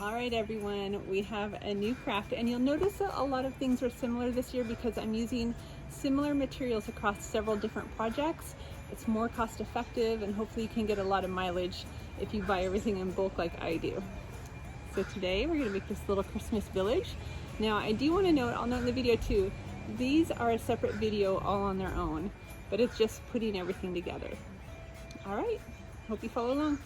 All right, everyone, we have a new craft, and you'll notice that a lot of things are similar this year because I'm using similar materials across several different projects. It's more cost effective, and hopefully you can get a lot of mileage if you buy everything in bulk like I do. So today we're gonna make this little Christmas village. Now I do wanna note, I'll note in the video too, these are a separate video all on their own, but it's just putting everything together. All right, hope you follow along.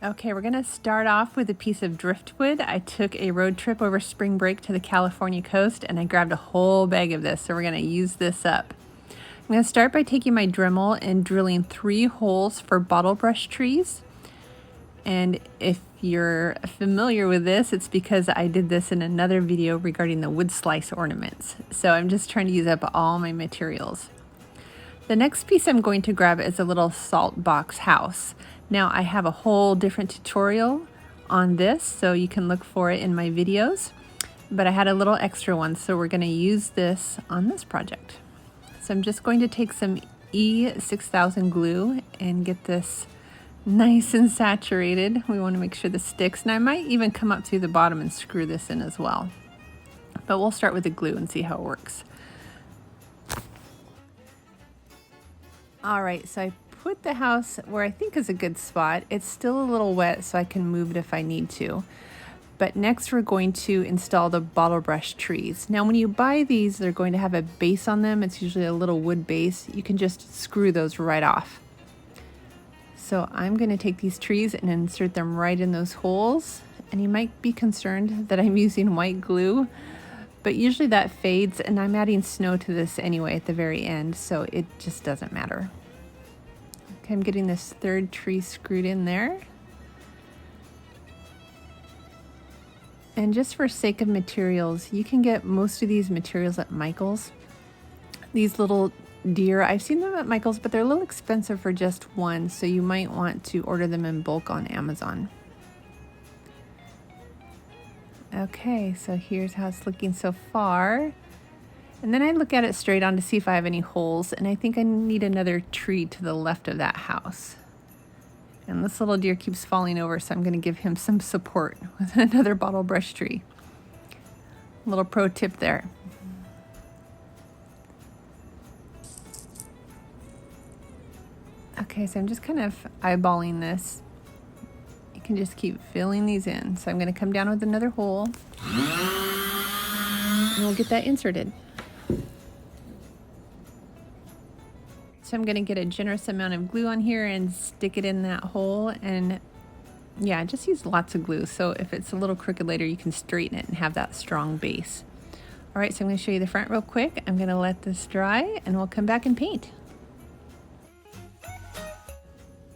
Okay, we're gonna start off with a piece of driftwood. I took a road trip over spring break to the California coast and I grabbed a whole bag of this, so we're gonna use this up. I'm gonna start by taking my Dremel and drilling 3 holes for bottle brush trees. And if you're familiar with this, it's because I did this in another video regarding the wood slice ornaments. So I'm just trying to use up all my materials. The next piece I'm going to grab is a little salt box house. Now I have a whole different tutorial on this, so you can look for it in my videos, but I had a little extra one, so we're going to use this on this project. So I'm just going to take some E6000 glue and get this nice and saturated. We want to make sure this sticks, and I might even come up through the bottom and screw this in as well. But we'll start with the glue and see how it works. All right, so I put the house where I think is a good spot. It's still a little wet, so I can move it if I need to. But next we're going to install the bottle brush trees. Now when you buy these, they're going to have a base on them. It's usually a little wood base. You can just screw those right off. So I'm going to take these trees and insert them right in those holes. And you might be concerned that I'm using white glue, but usually that fades, and I'm adding snow to this anyway at the very end, so it just doesn't matter. Okay, I'm getting this 3rd tree screwed in there. And just for sake of materials, you can get most of these materials at Michael's. These little deer, I've seen them at Michael's, but they're a little expensive for just one, so you might want to order them in bulk on Amazon. Okay, so here's how it's looking so far. And then I look at it straight on to see if I have any holes, and I think I need another tree to the left of that house. And this little deer keeps falling over, so I'm going to give him some support with another bottle brush tree. A little pro tip there. Okay, so I'm just kind of eyeballing this. You can just keep filling these in. So I'm going to come down with another hole, and we'll get that inserted. So I'm going to get a generous amount of glue on here and stick it in that hole, and yeah, just use lots of glue, so if it's a little crooked later you can straighten it and have that strong base. Alright, so I'm going to show you the front real quick. I'm going to let this dry and we'll come back and paint.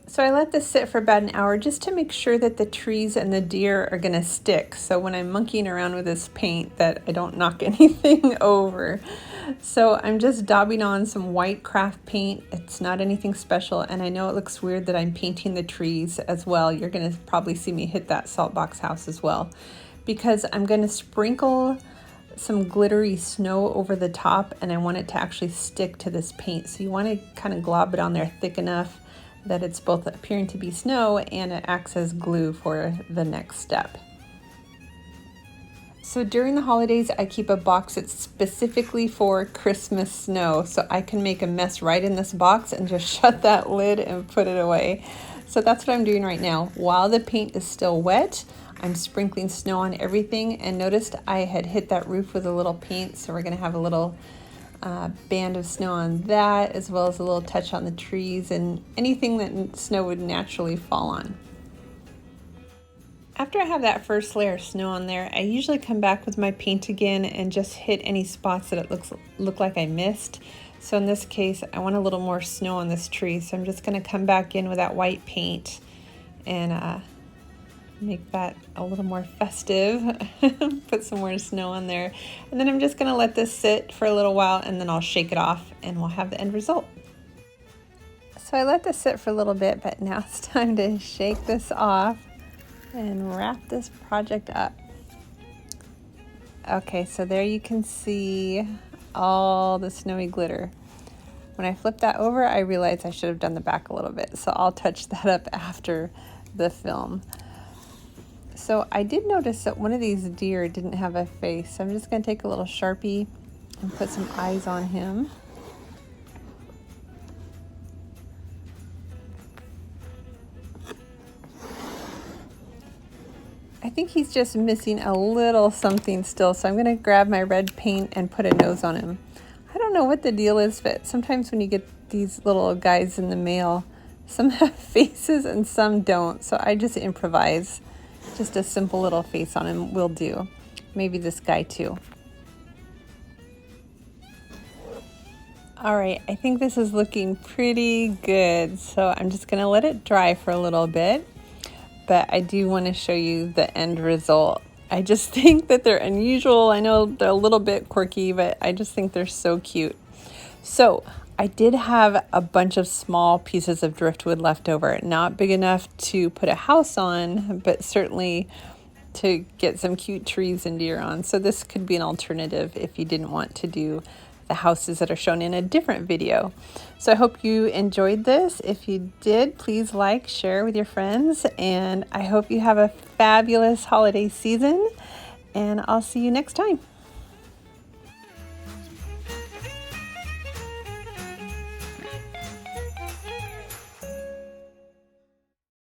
So I let this sit for about an hour just to make sure that the trees and the deer are going to stick, so when I'm monkeying around with this paint that I don't knock anything over. So I'm just daubing on some white craft paint. It's not anything special, and I know it looks weird that I'm painting the trees as well. You're going to probably see me hit that salt box house as well, because I'm going to sprinkle some glittery snow over the top, and I want it to actually stick to this paint. So you want to kind of glob it on there thick enough that it's both appearing to be snow and it acts as glue for the next step. So during the holidays, I keep a box that's specifically for Christmas snow, so I can make a mess right in this box and just shut that lid and put it away. So that's what I'm doing right now. While the paint is still wet, I'm sprinkling snow on everything, and noticed I had hit that roof with a little paint, so we're gonna have a little band of snow on that, as well as a little touch on the trees and anything that snow would naturally fall on. After I have that first layer of snow on there, I usually come back with my paint again and just hit any spots that it look like I missed. So in this case, I want a little more snow on this tree, so I'm just going to come back in with that white paint and make that a little more festive. Put some more snow on there, and then I'm just going to let this sit for a little while, and then I'll shake it off and we'll have the end result. So I let this sit for a little bit, but now it's time to shake this off and wrap this project up. Okay, so there you can see all the snowy glitter. When I flip that over, I realized I should have done the back a little bit, so I'll touch that up after the film. So I did notice that one of these deer didn't have a face. So I'm just going to take a little Sharpie and put some eyes on him. I think he's just missing a little something still, so I'm going to grab my red paint and put a nose on him. I don't know what the deal is, but sometimes when you get these little guys in the mail, some have faces and some don't, so I just improvise. Just a simple little face on him will do. Maybe this guy too. All right, I think this is looking pretty good, so I'm just going to let it dry for a little bit. But I do want to show you the end result. I just think that they're unusual. I know they're a little bit quirky, but I just think they're so cute. So I did have a bunch of small pieces of driftwood left over, not big enough to put a house on, but certainly to get some cute trees and deer on. So this could be an alternative if you didn't want to do the houses that are shown in a different video. So I hope you enjoyed this. If you did, please like, share with your friends, and I hope you have a fabulous holiday season, and I'll see you next time.